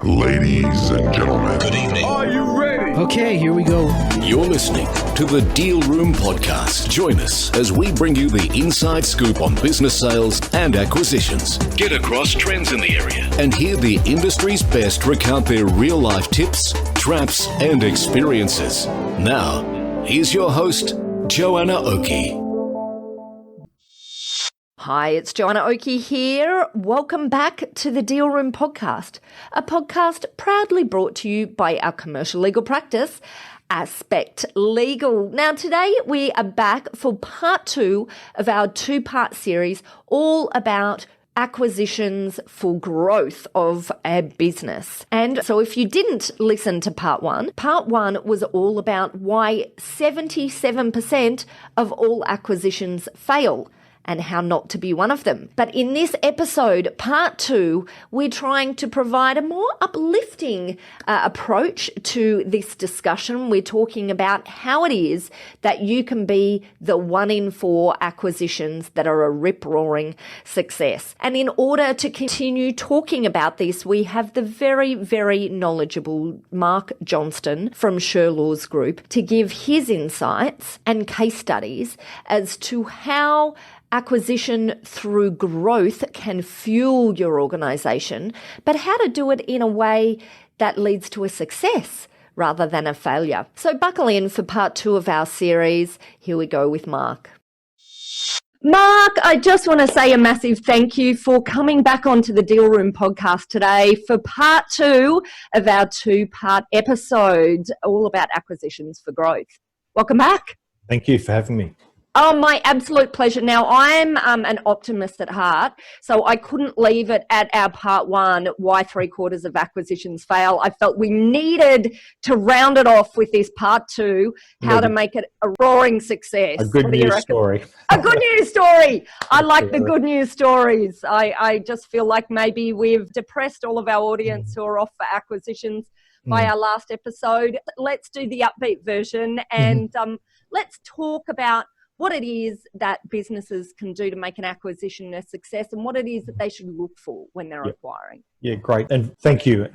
Ladies and gentlemen, Good evening. Are you ready? Okay, here we go. You're listening to the Deal Room Podcast. Join us as we bring you the inside scoop on business sales and acquisitions. Get across trends in the area and hear the industry's best recount their real-life tips, traps, and experiences. Now, here's your host, Joanna Oakey. Hi, it's Joanna Oakey here. Welcome back to the Deal Room Podcast, a podcast proudly brought to you by our commercial legal practice, Aspect Legal. Now, today we are back for part 2 of our 2-part series, all about acquisitions for growth of a business. And so if you didn't listen to part 1 was all about why 77% of all acquisitions fail and how not to be one of them. But in this episode, part 2, we're trying to provide a more uplifting approach to this discussion. We're talking about how it is that you can be the 1 in 4 acquisitions that are a rip-roaring success. And in order to continue talking about this, we have the very, very knowledgeable Marc Johnstone from Sherlaw's Group to give his insights and case studies as to how acquisition through growth can fuel your organisation, but how to do it in a way that leads to a success rather than a failure. So buckle in for part 2 of our series. Here we go with Marc. Marc, I just want to say a massive thank you for coming back onto the Deal Room Podcast today for part 2 of our 2-part episode, all about acquisitions for growth. Welcome back. Thank you for having me. Oh, my absolute pleasure. Now, I'm an optimist at heart, so I couldn't leave it at our part 1, why 3/4 of acquisitions fail. I felt we needed to round it off with this part 2, how to make it a roaring success. A good news story. A good news story. I like the good news stories. I just feel like maybe we've depressed all of our audience who are off for acquisitions by our last episode. Let's do the upbeat version and let's talk about what it is that businesses can do to make an acquisition a success and what it is that they should look for when they're acquiring. Yeah, great. And thank you.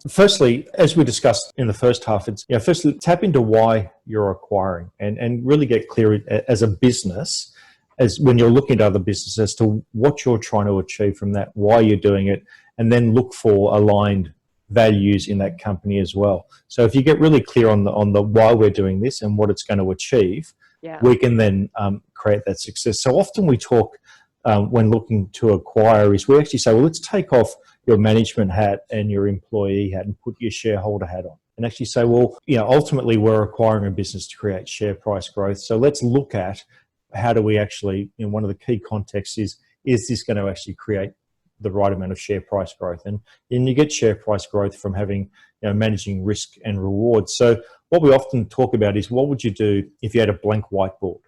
Firstly, as we discussed in the first half, firstly, tap into why you're acquiring and really get clear as a business, as when you're looking at other businesses, as to what you're trying to achieve from that, why you're doing it, and then look for aligned values in that company as well. So if you get really clear on the why we're doing this and what it's going to achieve, we can then create that success. So often we talk when looking to acquire is we actually say, well, let's take off your management hat and your employee hat and put your shareholder hat on and actually say, well, ultimately we're acquiring a business to create share price growth. So let's look at how do we actually, one of the key contexts is this going to actually create the right amount of share price growth? And you get share price growth from having, managing risk and reward. So what we often talk about is what would you do if you had a blank whiteboard?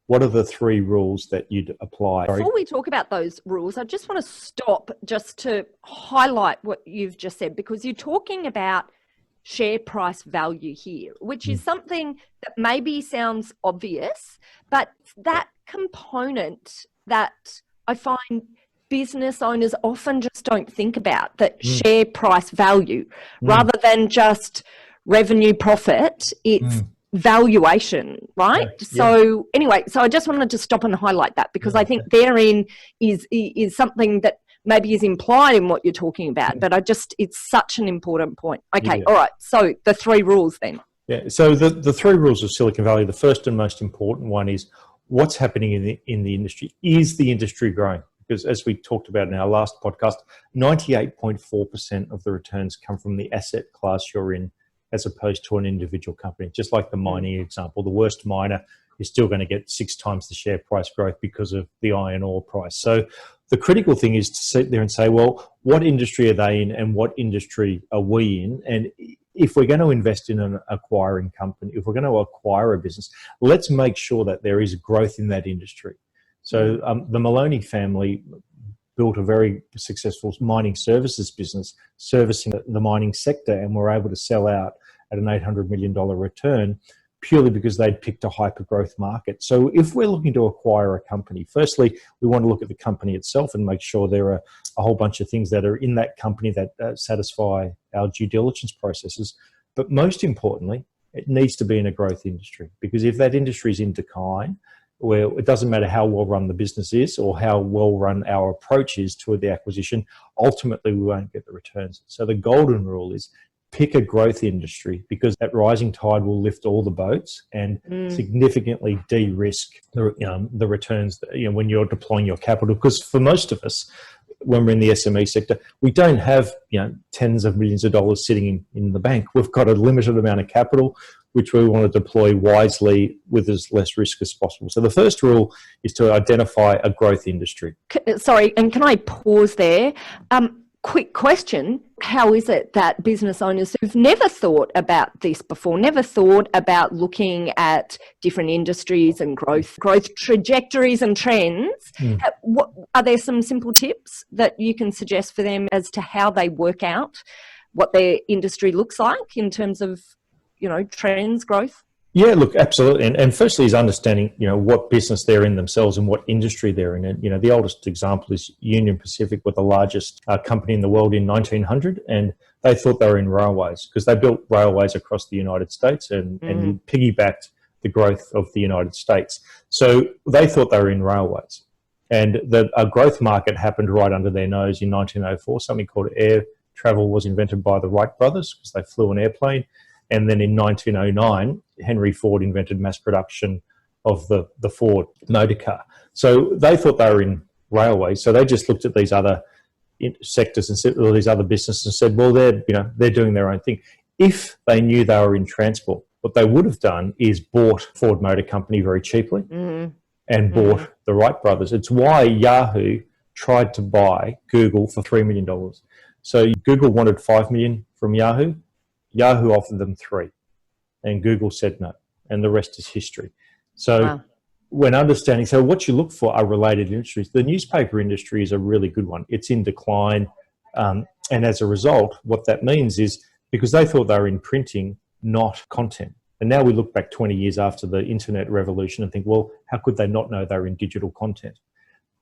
What are the 3 rules that you'd apply? Before we talk about those rules, I just want to stop just to highlight what you've just said, because you're talking about share price value here, which is something that maybe sounds obvious, but that component that I find business owners often just don't think about, that share price value, rather than just revenue profit, it's valuation, right? So anyway, so I just wanted to stop and highlight that, because I think therein is something that maybe is implied in what you're talking about, but it's such an important point. Okay, all right, so the 3 rules then. Yeah, so the 3 rules of Silicon Valley, the first and most important one is what's happening in the industry. Is the industry growing? Because as we talked about in our last podcast, 98.4% of the returns come from the asset class you're in as opposed to an individual company. Just like the mining example, the worst miner is still going to get 6 times the share price growth because of the iron ore price. So the critical thing is to sit there and say, well, what industry are they in and what industry are we in? And if we're going to invest in an acquiring company, if we're going to acquire a business, let's make sure that there is growth in that industry. So the Maloney family built a very successful mining services business servicing the mining sector, and were able to sell out at an $800 million return purely because they'd picked a hyper-growth market. So if we're looking to acquire a company, firstly, we want to look at the company itself and make sure there are a whole bunch of things that are in that company that satisfy our due diligence processes. But most importantly, it needs to be in a growth industry, because if that industry is in decline, where it doesn't matter how well run the business is or how well run our approach is to the acquisition, ultimately we won't get the returns. So the golden rule is pick a growth industry, because that rising tide will lift all the boats and significantly de-risk the returns when you're deploying your capital. Because for most of us, when we're in the SME sector, we don't have tens of millions of dollars sitting in the bank. We've got a limited amount of capital, which we want to deploy wisely with as less risk as possible. So the first rule is to identify a growth industry. Sorry, and can I pause there? Quick question. How is it that business owners who've never thought about this before, never thought about looking at different industries and growth trajectories and trends, are there some simple tips that you can suggest for them as to how they work out what their industry looks like in terms of, trends, growth? Yeah, look, absolutely. And firstly is understanding, what business they're in themselves and what industry they're in. And, the oldest example is Union Pacific, were the largest company in the world in 1900. And they thought they were in railways because they built railways across the United States and piggybacked the growth of the United States. So they thought they were in railways. And a growth market happened right under their nose in 1904. Something called air travel was invented by the Wright brothers because they flew an airplane. And then in 1909, Henry Ford invented mass production of the Ford motor car. So they thought they were in railways. So they just looked at these other sectors and said, or these other businesses and said, well, they're doing their own thing. If they knew they were in transport, what they would have done is bought Ford Motor Company very cheaply and bought the Wright brothers. It's why Yahoo tried to buy Google for $3 million. So Google wanted $5 million from Yahoo. Yahoo offered them $3 million, and Google said no, and the rest is history. So when understanding, so what you look for are related industries. The newspaper industry is a really good one. It's in decline, and as a result, what that means is because they thought they were in printing, not content. And now we look back 20 years after the internet revolution and think, well, how could they not know they were in digital content?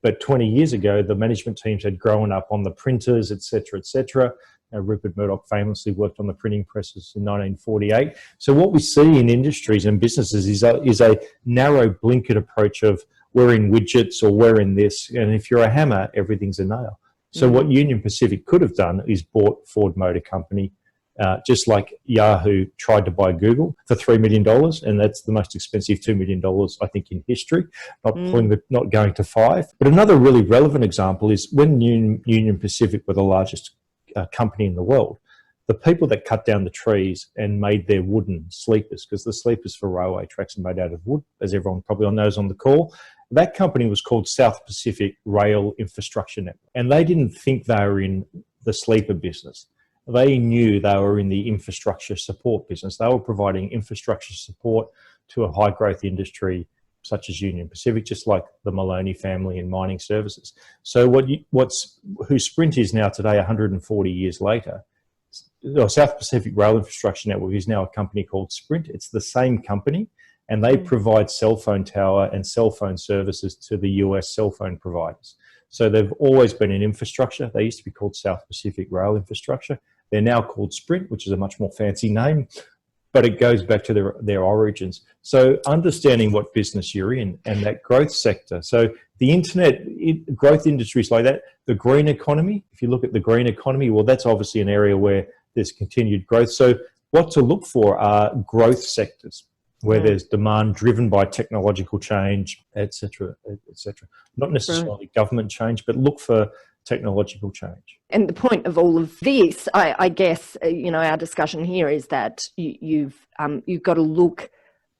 But 20 years ago, the management teams had grown up on the printers, et cetera, et cetera. Rupert Murdoch famously worked on the printing presses in 1948. So what we see in industries and businesses is a narrow blinkered approach of we're in widgets or we're in this. And if you're a hammer, everything's a nail. So what Union Pacific could have done is bought Ford Motor Company, just like Yahoo tried to buy Google for $3 million. And that's the most expensive $2 million, I think, in history, not going to $5 million. But another really relevant example is when Union Pacific were the largest company in the world, the people that cut down the trees and made their wooden sleepers, because the sleepers for railway tracks are made out of wood, as everyone probably knows on the call, that company was called South Pacific Rail Infrastructure Network. And they didn't think they were in the sleeper business. They knew they were in the infrastructure support business. They were providing infrastructure support to a high growth industry such as Union Pacific, just like the Maloney family in mining services. So who Sprint is now today, 140 years later, South Pacific Rail Infrastructure Network is now a company called Sprint. It's the same company, and they provide cell phone tower and cell phone services to the US cell phone providers. So they've always been in infrastructure. They used to be called South Pacific Rail Infrastructure. They're now called Sprint, which is a much more fancy name, but it goes back to their origins. So understanding what business you're in and that growth sector. So the internet, growth industries like that, the green economy, if you look at the green economy, well, that's obviously an area where there's continued growth. So what to look for are growth sectors where there's demand driven by technological change, et cetera, et cetera. Not necessarily government change, but look for technological change. And the point of all of this, I guess, our discussion here is that you've got to look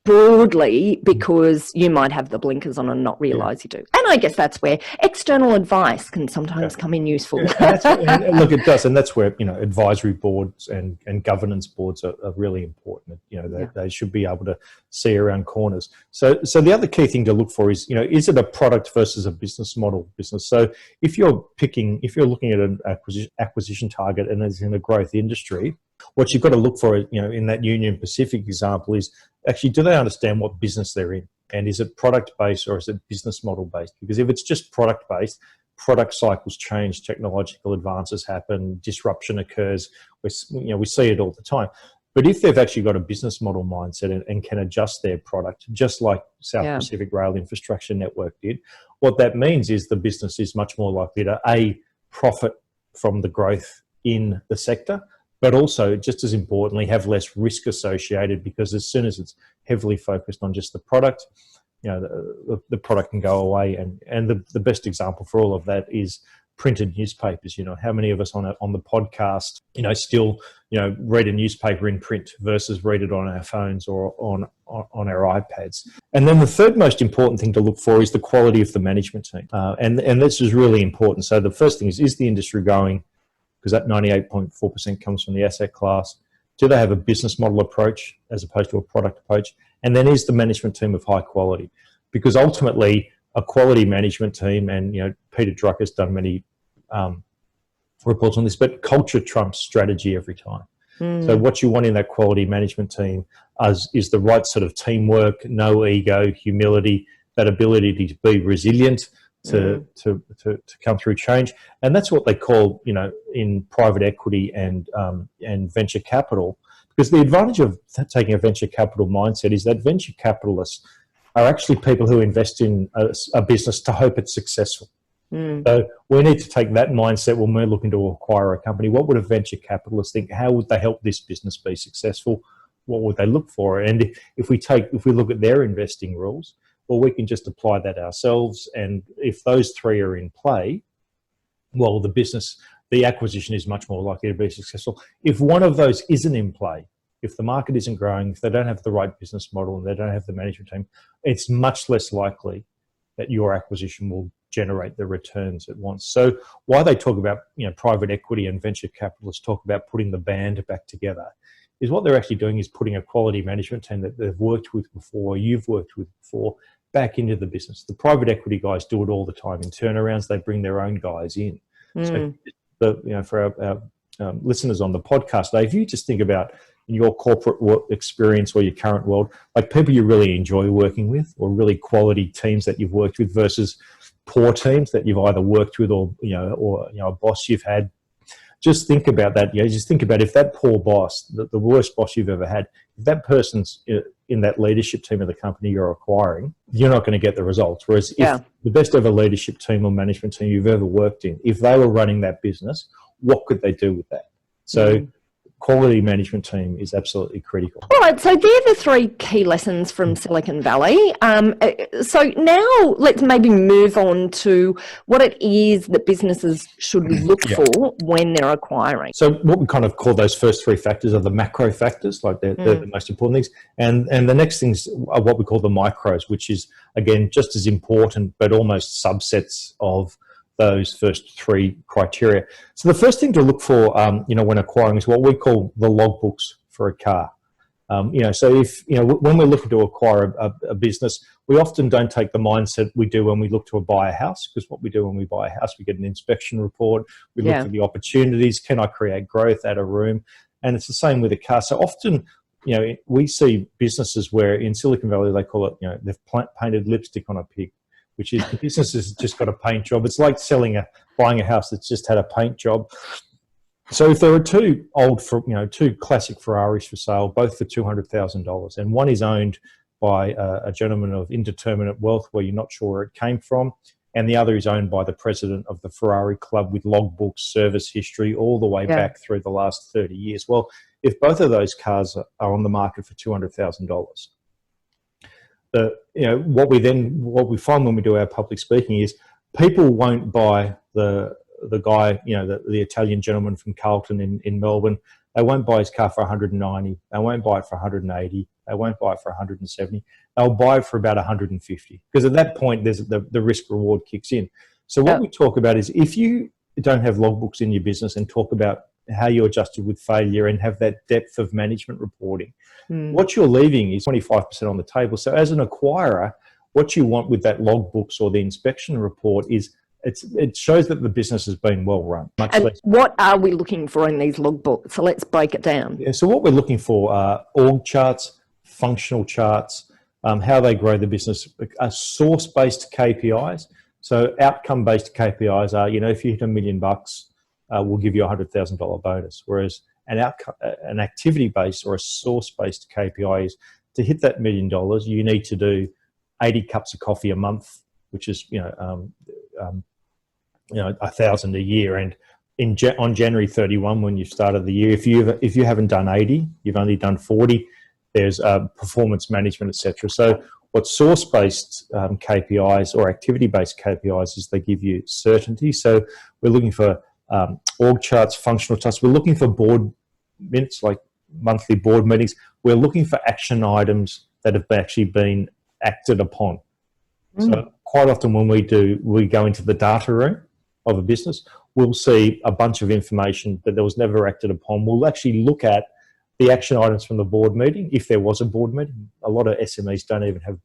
broadly because you might have the blinkers on and not realise you do. And I guess that's where external advice can sometimes come in useful. And look, it does. And that's where, advisory boards and governance boards are really important. They should be able to see around corners. So the other key thing to look for is it a product versus a business model business? So if you're looking at an acquisition target and it's in a growth industry, what you've got to look for, in that Union Pacific example is actually, do they understand what business they're in? And is it product-based or is it business model-based? Because if it's just product-based, product cycles change, technological advances happen, disruption occurs. We see it all the time. But if they've actually got a business model mindset and can adjust their product, just like South Pacific Rail Infrastructure Network did, what that means is the business is much more likely to, A, profit from the growth in the sector, but also, just as importantly, have less risk associated, because as soon as it's heavily focused on just the product, the product can go away. And the best example for all of that is printed newspapers. How many of us on the podcast, still, read a newspaper in print versus read it on our phones or on our iPads. And then the third most important thing to look for is the quality of the management team. And this is really important. So the first thing is the industry growing? Because that 98.4% comes from the asset class. Do they have a business model approach as opposed to a product approach? And then is the management team of high quality? Because ultimately, a quality management team, and Peter Drucker has done many reports on this, but culture trumps strategy every time. So what you want in that quality management team is the right sort of teamwork, no ego, humility, that ability to be resilient, to come through change. And that's what they call, in private equity and venture capital. Because the advantage of taking a venture capital mindset is that venture capitalists are actually people who invest in a business to hope it's successful. So we need to take that mindset when we're looking to acquire a company. What would a venture capitalist think? How would they help this business be successful? What would they look for? And if we look at their investing rules, well, we can just apply that ourselves. And if those three are in play, well, the acquisition is much more likely to be successful. If one of those isn't in play, if the market isn't growing, if they don't have the right business model and they don't have the management team, it's much less likely that your acquisition will generate the returns it wants. So why they talk about, private equity and venture capitalists talk about putting the band back together, is what they're actually doing is putting a quality management team that they've worked with before, you've worked with before, back into the business. The private equity guys do it all the time. In turnarounds, they bring their own guys in. So for our listeners on the podcast today, if you just think about in your corporate work experience or your current world, like people you really enjoy working with, or really quality teams that you've worked with versus poor teams that you've either worked with or a boss you've had. Just think about that. Just think about if that poor boss, the worst boss you've ever had, if that person's in that leadership team of the company you're acquiring, you're not going to get the results. Whereas if the best ever leadership team or management team you've ever worked in, if they were running that business, what could they do with that? So quality management team is absolutely critical. All right, so they're the three key lessons from Silicon Valley. So now let's maybe move on to what it is that businesses should look for when they're acquiring. So what we kind of call those first three factors are the macro factors, like they're the most important things. And the next things are what we call the micros, which is, again, just as important, but almost subsets of those first three criteria. So the first thing to look for, when acquiring is what we call the logbooks for a car. So if, when we're looking to acquire a business, we often don't take the mindset we do when we look to buy a house, because what we do when we buy a house, we get an inspection report, we look at the opportunities, can I create growth, add a room? And it's the same with a car. So often, we see businesses where in Silicon Valley, they call it, they've painted lipstick on a pig, which is the business has just got a paint job. It's like buying a house that's just had a paint job. So if there are two classic Ferraris for sale, both for $200,000, and one is owned by a gentleman of indeterminate wealth where you're not sure where it came from, and the other is owned by the president of the Ferrari club with logbooks, service history, all the way back through the last 30 years. Well, if both of those cars are on the market for $200,000, what we find when we do our public speaking is people won't buy the guy, the Italian gentleman from Carlton in Melbourne. They won't buy his car for 190. They won't buy it for 180. They won't buy it for 170. They'll buy it for about 150, because at that point there's the risk reward kicks in. So what we talk about is, if you don't have logbooks in your business and talk about how you adjusted with failure and have that depth of management reporting, what you're leaving is 25% on the table. So as an acquirer, what you want with that logbooks or the inspection report is it shows that the business has been well run. And what are we looking for in these logbooks? So let's break it down. Yeah, so what we're looking for are org charts, functional charts, how they grow the business, source-based KPIs. So outcome-based KPIs are, if you hit $1 million, we'll give you a $100,000 bonus. Whereas an activity-based or a source-based KPI is to hit that $1 million, you need to do 80 cups of coffee a month, which is 1,000 a year. And on January 31, when you started the year, if you haven't done 80, you've only done 40. There's performance management, etc. So what source-based KPIs or activity-based KPIs is they give you certainty. So we're looking for org charts, functional charts. We're looking for board minutes, like monthly board meetings. We're looking for action items that have actually been acted upon. So quite often when we go into the data room of a business, we'll see a bunch of information that was never acted upon. We'll actually look at the action items from the board meeting, if there was a board meeting. A lot of SMEs don't even have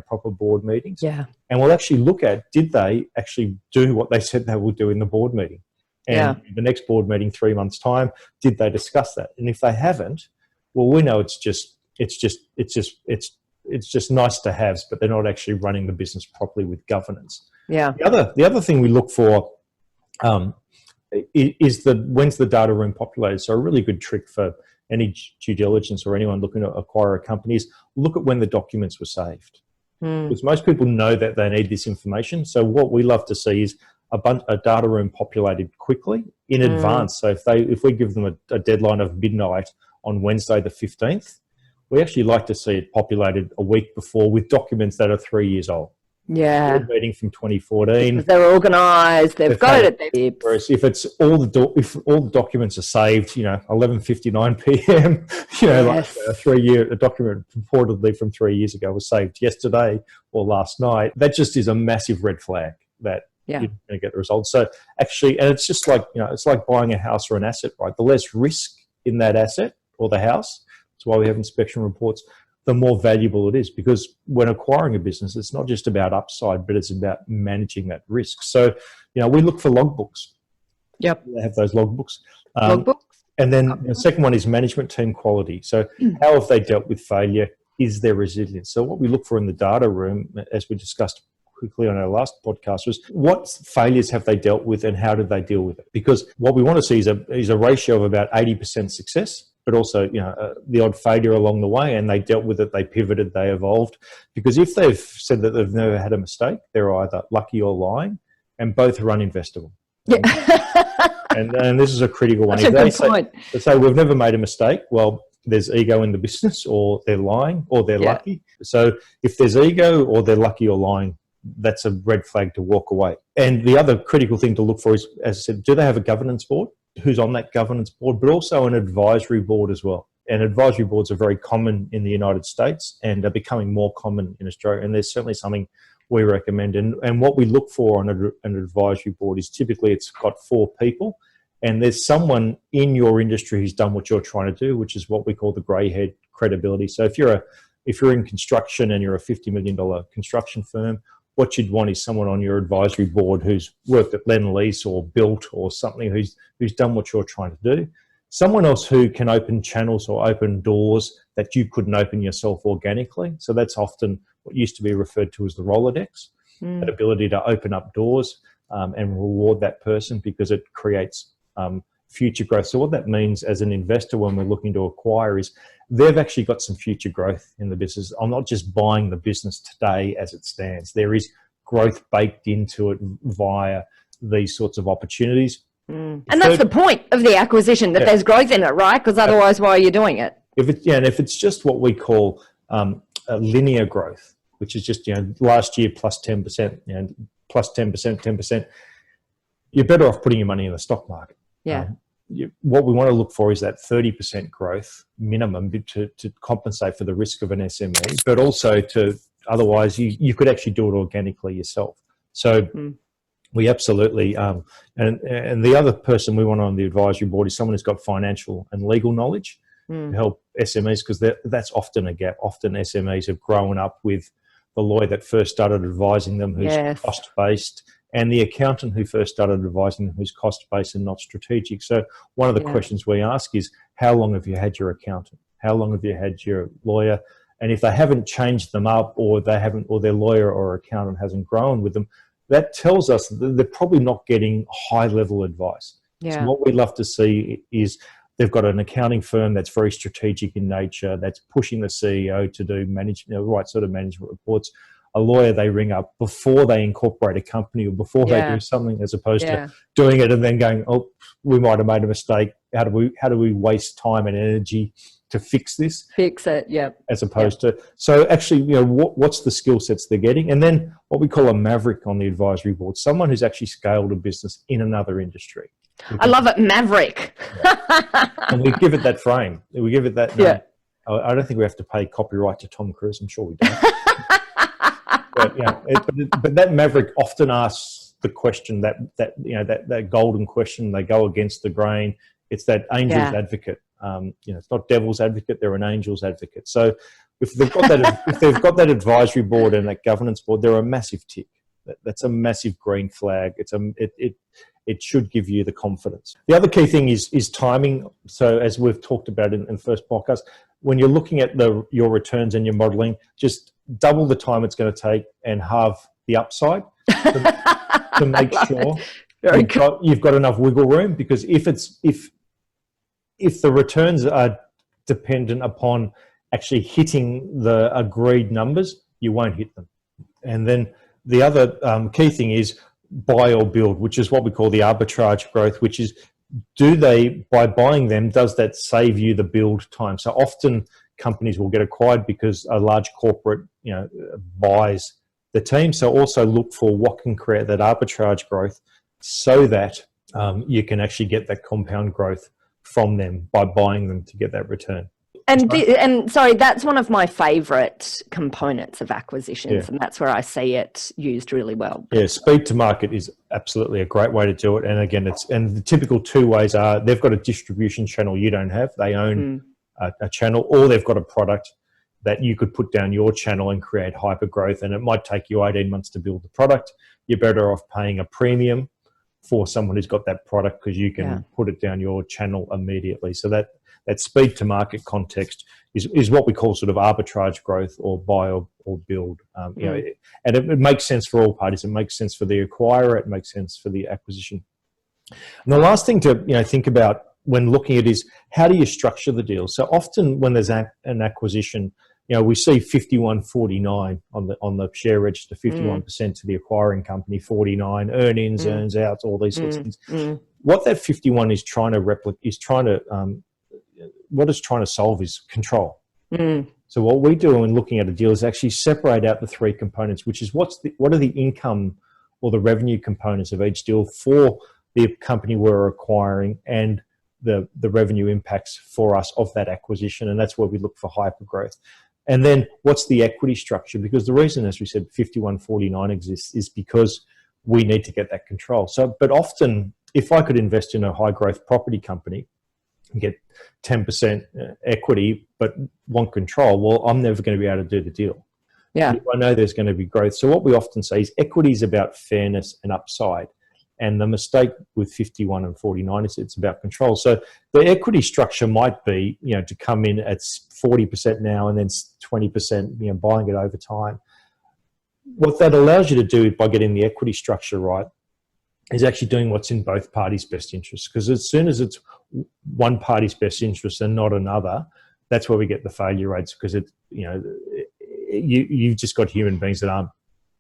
proper board meetings. Yeah. And we'll actually look at, did they actually do what they said they would do in the board meeting? And the next board meeting, 3 months' time, did they discuss that? And if they haven't, well, we know it's just nice to haves, but they're not actually running the business properly with governance. Yeah. The other thing we look for is when's the data room populated. So a really good trick for any due diligence or anyone looking to acquire a company is look at when the documents were saved. Because most people know that they need this information. So what we love to see is a data room populated quickly in advance. So if we give them a deadline of midnight on Wednesday the 15th, we actually like to see it populated a week before with documents that are 3 years old. Yeah. Board meeting from 2014. Because they're organised, they've got it at their tips. Whereas if it's if all the documents are saved, 11:59 p.m., a document purportedly from 3 years ago was saved yesterday or last night, that just is a massive red flag that you're going to get the results. So actually, and it's just like, it's like buying a house or an asset, right? The less risk in that asset or the house, that's why we have inspection reports, the more valuable it is, because when acquiring a business, it's not just about upside, but it's about managing that risk. So, we look for logbooks. Yep. They have those logbooks. Logbooks. And then the second one is management team quality. So how have they dealt with failure? Is there resilience? So what we look for in the data room, as we discussed quickly on our last podcast, was what failures have they dealt with and how did they deal with it? Because what we want to see is a ratio of about 80% success, but also, the odd failure along the way, and they dealt with it, they pivoted, they evolved. Because if they've said that they've never had a mistake, they're either lucky or lying, and both are uninvestable. Yeah. and this is a critical one. That's a good point. They say we've never made a mistake, well, there's ego in the business, or they're lying, or they're lucky. So if there's ego or they're lucky or lying, that's a red flag to walk away. And the other critical thing to look for is, as I said, do they have a governance board? Who's on that governance board, but also an advisory board as well. And advisory boards are very common in the United States and are becoming more common in Australia. And there's certainly something we recommend. And what we look for on an advisory board is typically it's got 4 people, and there's someone in your industry who's done what you're trying to do, which is what we call the grey head credibility. So if you're in construction and you're a $50 million construction firm, what you'd want is someone on your advisory board who's worked at Lend-Lease or built or something, who's done what you're trying to do. Someone else who can open channels or open doors that you couldn't open yourself organically. So that's often what used to be referred to as the Rolodex, that ability to open up doors and reward that person because it creates future growth. So what that means as an investor when we're looking to acquire is they've actually got some future growth in the business. I'm not just buying the business today as it stands. There is growth baked into it via these sorts of opportunities. And that's the point of the acquisition, that there's growth in it, right? Because otherwise, why are you doing it? And if it's just what we call a linear growth, which is just last year plus 10%, plus 10%, 10%, you're better off putting your money in the stock market. Yeah. What we want to look for is that 30% growth minimum to compensate for the risk of an SME, but also otherwise you could actually do it organically yourself. So we absolutely, and the other person we want on the advisory board is someone who's got financial and legal knowledge to help SMEs, because that's often a gap. Often SMEs have grown up with the lawyer that first started advising them, who's cost-based and the accountant who first started advising them who's cost-based and not strategic. So one of the questions we ask is, how long have you had your accountant? How long have you had your lawyer? And if they haven't changed them up, or they haven't, or their lawyer or accountant hasn't grown with them, that tells us that they're probably not getting high-level advice. So what we'd love to see is they've got an accounting firm that's very strategic in nature, that's pushing the CEO to do the right sort of management reports. A lawyer they ring up before they incorporate a company or before they do something, as opposed to doing it and then going, oh, we might have made a mistake. How do we waste time and energy to fix this? Fix it, As opposed to, so actually, what's the skill sets they're getting? And then what we call a maverick on the advisory board, someone who's actually scaled a business in another industry. I love it, maverick. And we give it that frame. We give it that name. I don't think we have to pay copyright to Tom Cruise. I'm sure we don't. But that maverick often asks the question that golden question. They go against the grain. It's that angel's advocate. It's not devil's advocate. They're an angel's advocate. So if they've got that advisory board and that governance board, they're a massive tick. That's a massive green flag. It should give you the confidence. The other key thing is timing. So as we've talked about in the first podcast, when you're looking at your returns and your modelling, just double the time it's going to take and halve the upside to make sure you've got enough wiggle room. Because if the returns are dependent upon actually hitting the agreed numbers, you won't hit them. And then the other key thing is buy or build, which is what we call the arbitrage growth, which is, by buying them, does that save you the build time? So often companies will get acquired because a large corporate, buys the team. So also look for what can create that arbitrage growth so that you can actually get that compound growth from them by buying them to get that return. And sorry, that's one of my favourite components of acquisitions, and that's where I see it used really well. Yeah, speed to market is absolutely a great way to do it. And again, the typical two ways are they've got a distribution channel you don't have. They own a channel, or they've got a product that you could put down your channel and create hyper growth. And it might take you 18 months to build the product. You're better off paying a premium for someone who's got that product because you can put it down your channel immediately. So that speed to market context is what we call sort of arbitrage growth, or buy or build. And it makes sense for all parties. It makes sense for the acquirer. It makes sense for the acquisition. And the last thing to think about when looking at is, how do you structure the deal? So often when there's an acquisition, we see 51-49 on the share register, 51% to the acquiring company, 49 earn-ins, earns-outs, all these sorts of things. What that 51 is trying to what it's trying to solve is control. So what we do when looking at a deal is actually separate out the three components, which is what are the income or the revenue components of each deal for the company we're acquiring, and the revenue impacts for us of that acquisition. And that's where we look for hyper growth. And then what's the equity structure? Because the reason, as we said, 51-49 exists is because we need to get that control. So, but often if I could invest in a high growth property company and get 10% equity, but want control, well, I'm never going to be able to do the deal. Yeah. I know there's going to be growth. So what we often say is equity is about fairness and upside. And the mistake with 51 and 49 is it's about control. So the equity structure might be, to come in at 40% now and then 20%, buying it over time. What that allows you to do by getting the equity structure right is actually doing what's in both parties' best interests. Because as soon as it's one party's best interest and not another, that's where we get the failure rates, because you've just got human beings that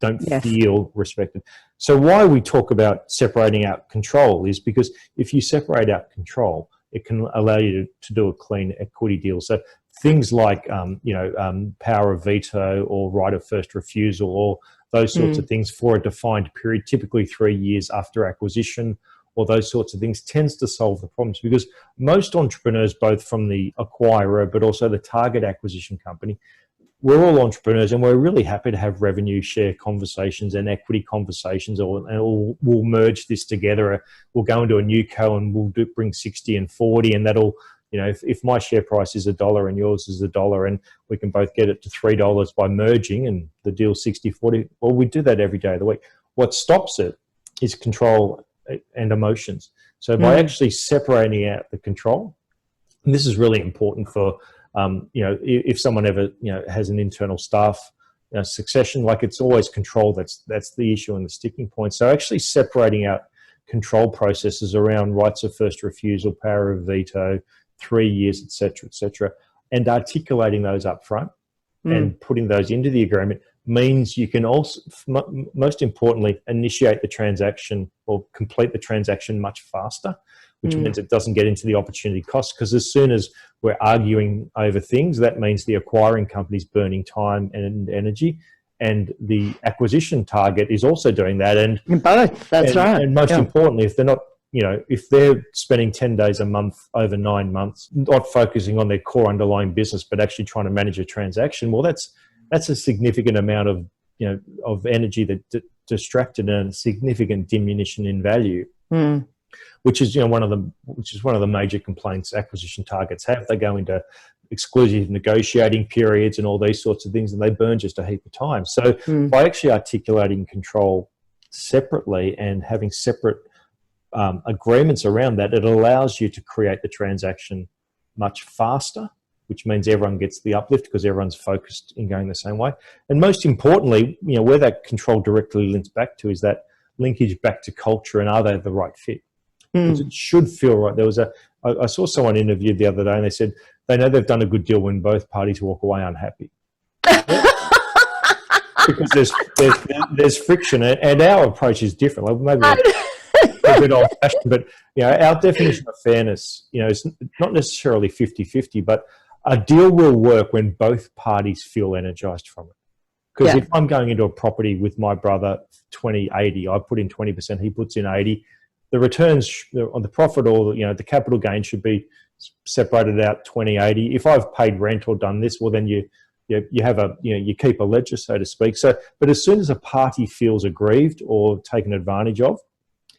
don't feel respected. So why we talk about separating out control is because if you separate out control, it can allow you to do a clean equity deal. So things like, power of veto or right of first refusal, or those sorts of things for a defined period, typically 3 years after acquisition, or those sorts of things, tends to solve the problems, because most entrepreneurs, both from the acquirer but also the target acquisition company, we're all entrepreneurs, and we're really happy to have revenue share conversations and equity conversations, and we'll merge this together. We'll go into a new co and we'll bring 60 and 40, and that'll, if my share price is $1 and yours is $1, and we can both get it to $3 by merging, and the deal's 60-40, well, we do that every day of the week. What stops it is control and emotions. So by actually separating out the control, and this is really important for, if someone ever, has an internal staff succession, like it's always control. That's the issue and the sticking point. So actually separating out control processes around rights of first refusal, power of veto, 3 years, et cetera, and articulating those up front and putting those into the agreement means you can also, most importantly, initiate the transaction or complete the transaction much faster, which means it doesn't get into the opportunity cost, because as soon as we're arguing over things, that means the acquiring company's burning time and energy, and the acquisition target is also doing that. And both, that's right. And most importantly, if they're not, if they're spending 10 days a month over 9 months, not focusing on their core underlying business, but actually trying to manage a transaction, well, that's a significant amount of, of energy that distracted, and a significant diminution in value. Which is one of the major complaints acquisition targets have. They go into exclusive negotiating periods and all these sorts of things, and they burn just a heap of time. So by actually articulating control separately and having separate agreements around that, it allows you to create the transaction much faster, which means everyone gets the uplift because everyone's focused in going the same way. And most importantly, where that control directly links back to is that linkage back to culture, and are they the right fit? Because it should feel right. I saw someone interviewed the other day, and they said they know they've done a good deal when both parties walk away unhappy. Because there's friction, and our approach is different. Like maybe a bit old-fashioned, but our definition of fairness, is not necessarily 50-50, but a deal will work when both parties feel energized from it. Because if I'm going into a property with my brother 20-80, I put in 20%, he puts in 80, the returns on the profit or the capital gain should be separated out 20-80. If I've paid rent or done this, well then you have you keep a ledger, so to speak. So, but as soon as a party feels aggrieved or taken advantage of,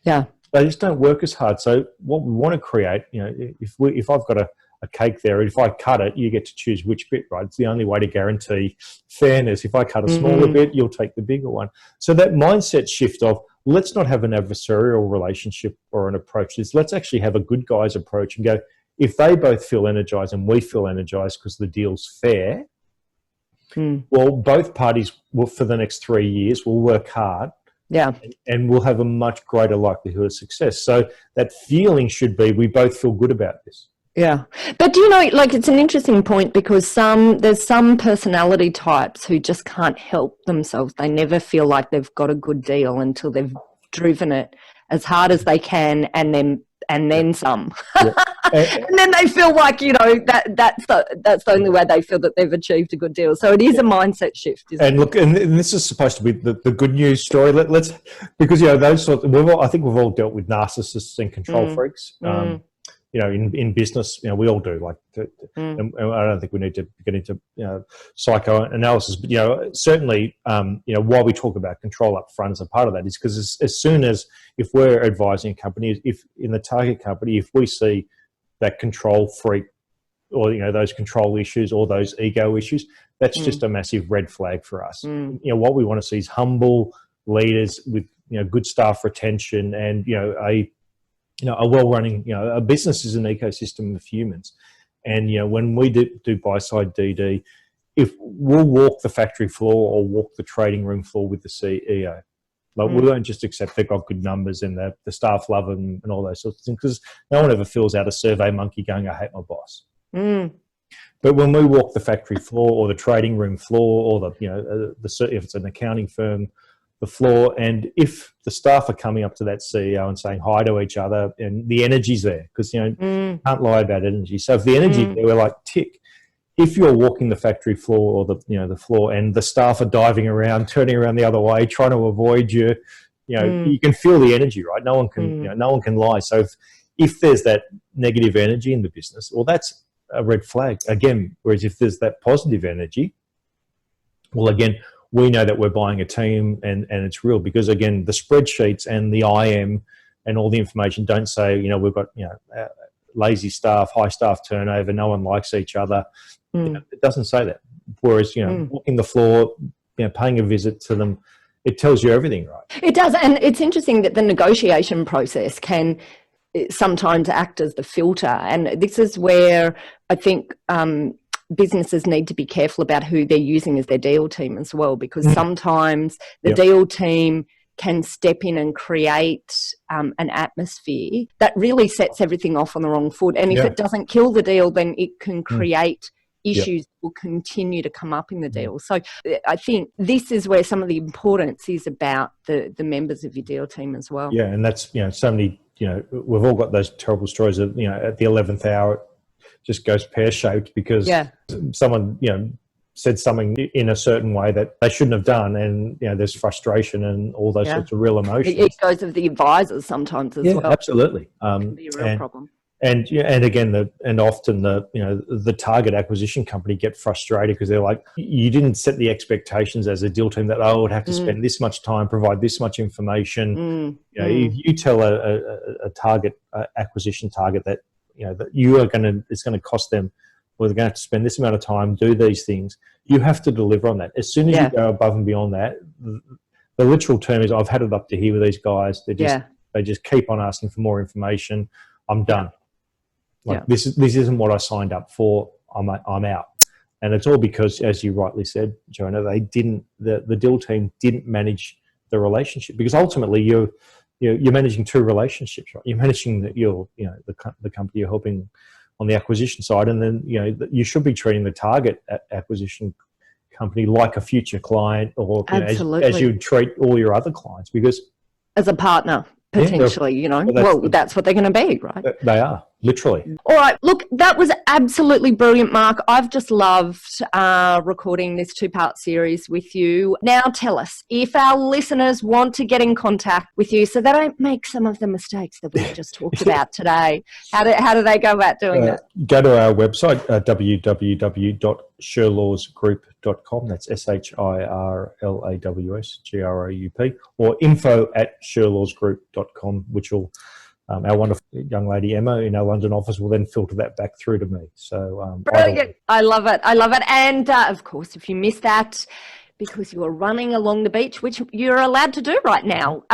they just don't work as hard. So what we want to create, if I've got a cake there, if I cut it, you get to choose which bit, right? It's the only way to guarantee fairness. If I cut a smaller bit, you'll take the bigger one. So that mindset shift of, let's not have an adversarial relationship or an approach. Let's actually have a good guys approach and go, if they both feel energized and we feel energized because the deal's fair, well, both parties will, for the next 3 years, will work hard. And we'll have a much greater likelihood of success. So that feeling should be, we both feel good about this. But it's an interesting point, because there's some personality types who just can't help themselves. They never feel like they've got a good deal until they've driven it as hard as they can, and then some. And then they feel like that's the only way they feel that they've achieved a good deal. So it is a mindset shift. And look, and this is supposed to be the good news story. Let's because those sorts. I think we've all dealt with narcissists and control freaks. In business, we all do. And I don't think we need to get into psychoanalysis, but certainly, why we talk about control up front as a part of that is because as soon as, if we're advising a company, if in the target company, if we see that control freak or those control issues or those ego issues, that's just a massive red flag for us. What we want to see is humble leaders with good staff retention and a well-running, a business is an ecosystem of humans. And, when we do buy-side DD, if we'll walk the factory floor or walk the trading room floor with the CEO, we don't just accept they've got good numbers and the staff love them and all those sorts of things, because no one ever fills out a survey monkey going, I hate my boss. But when we walk the factory floor or the trading room floor or if it's an accounting firm, the floor, and if the staff are coming up to that CEO and saying hi to each other, and the energy's there, because can't lie about energy. So if the energy there, we're like tick. If you're walking the factory floor or the floor, and the staff are diving around, turning around the other way, trying to avoid you, you can feel the energy, right? No one can no one can lie. So if there's that negative energy in the business, well, that's a red flag again. Whereas if there's that positive energy, well, again, we know that we're buying a team and it's real, because again, the spreadsheets and the IM and all the information don't say, we've got, lazy staff, high staff turnover, no one likes each other. It doesn't say that. Whereas, walking the floor, paying a visit to them, it tells you everything, right? It does. And it's interesting that the negotiation process can sometimes act as the filter. And this is where I think businesses need to be careful about who they're using as their deal team as well, because sometimes the deal team can step in and create an atmosphere that really sets everything off on the wrong foot. And if it doesn't kill the deal, then it can create issues that will continue to come up in the deal. So I think this is where some of the importance is about the members of your deal team as well. Yeah, and that's, so many, we've all got those terrible stories of, at the 11th hour, it just goes pear-shaped because someone, said something in a certain way that they shouldn't have done, and there's frustration and all those sorts of real emotions. It goes of the advisors sometimes as well. Absolutely. It can be a real problem. And again, often the target acquisition company get frustrated because they're like, you didn't set the expectations as a deal team that I would have to spend this much time, provide this much information. If you tell a target acquisition target that that it's going to cost them, or they're going to have to spend this amount of time, do these things, you have to deliver on that. As soon as you go above and beyond that, the literal term is, I've had it up to here with these guys. They just keep on asking for more information. I'm done. This isn't what I signed up for. I'm out. And it's all because, as you rightly said, Joanna, the deal team didn't manage the relationship, because ultimately you're managing two relationships, right? You're managing the company you're helping on the acquisition side, and then you should be treating the target acquisition company like a future client, or as you treat all your other clients, because as a partner potentially, that's what they're going to be, right? They are, literally. All right, look, that was absolutely brilliant, Mark. I've just loved recording this 2-part series with you. Now tell us, if our listeners want to get in contact with you so they don't make some of the mistakes that we've just talked about today, how do they go about doing that? Go to our website, www.shirlawsgroup.com. That's SHIRLAWSGROUP, or info@shirlawsgroup.com, which will our wonderful young lady Emma in our London office will then filter that back through to me. So brilliant. I love it. And of course, if you missed that because you are running along the beach, which you're allowed to do right now,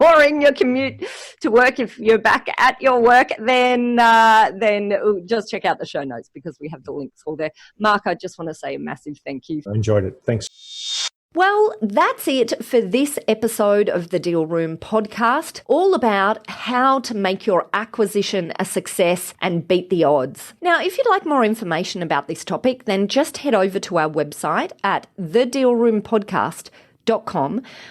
or in your commute to work, if you're back at your work, then just check out the show notes, because we have the links all there. Mark, I just want to say a massive thank you. I enjoyed it. Thanks. Well, that's it for this episode of the Deal Room podcast, all about how to make your acquisition a success and beat the odds. Now, if you'd like more information about this topic, then just head over to our website at thedealroompodcast.com,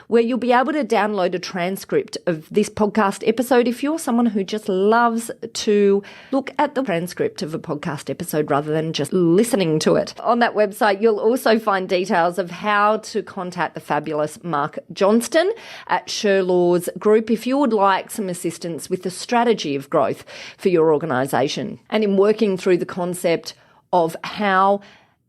where you'll be able to download a transcript of this podcast episode if you're someone who just loves to look at the transcript of a podcast episode rather than just listening to it. On that website, you'll also find details of how to contact the fabulous Marc Johnstone at Shirlaw's Group if you would like some assistance with the strategy of growth for your organisation, and in working through the concept of how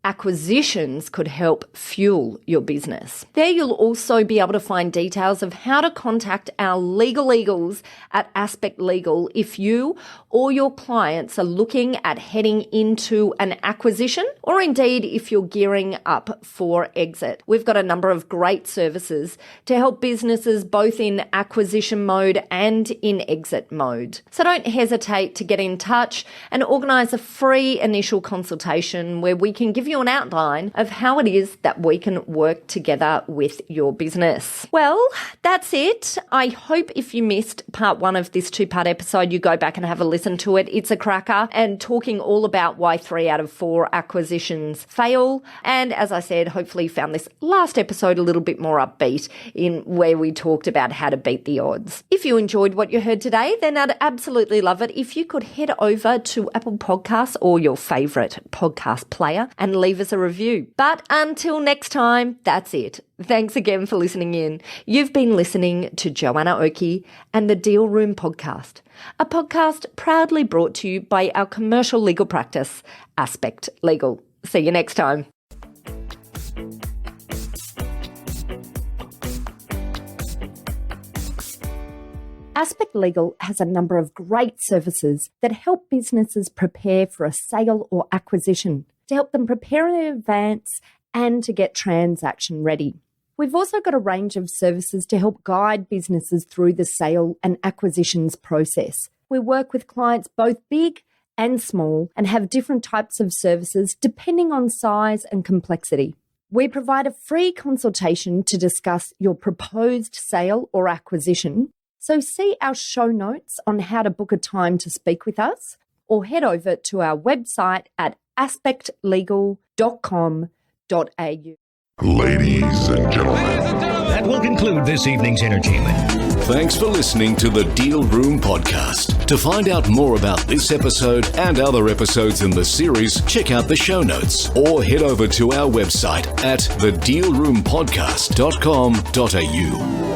acquisitions could help fuel your business. There you'll also be able to find details of how to contact our legal eagles at Aspect Legal if you or your clients are looking at heading into an acquisition, or indeed if you're gearing up for exit. We've got a number of great services to help businesses both in acquisition mode and in exit mode. So don't hesitate to get in touch and organise a free initial consultation where we can give you an outline of how it is that we can work together with your business. Well, that's it. I hope if you missed part 1 of this 2-part episode, you go back and have a listen to it. It's a cracker, and talking all about why 3 out of 4 acquisitions fail. And as I said, hopefully you found this last episode a little bit more upbeat in where we talked about how to beat the odds. If you enjoyed what you heard today, then I'd absolutely love it if you could head over to Apple Podcasts or your favourite podcast player and leave us a review. But until next time, that's it. Thanks again for listening in. You've been listening to Joanna Oakey and the Deal Room podcast, a podcast proudly brought to you by our commercial legal practice, Aspect Legal. See you next time. Aspect Legal has a number of great services that help businesses prepare for a sale or acquisition, to help them prepare in advance and to get transaction ready. We've also got a range of services to help guide businesses through the sale and acquisitions process. We work with clients both big and small and have different types of services depending on size and complexity. We provide a free consultation to discuss your proposed sale or acquisition. So see our show notes on how to book a time to speak with us, or head over to our website at aspectlegal.com.au. Ladies and gentlemen. That will conclude this evening's entertainment. Thanks for listening to the Deal Room Podcast. To find out more about this episode and other episodes in the series, check out the show notes or head over to our website at thedealroompodcast.com.au.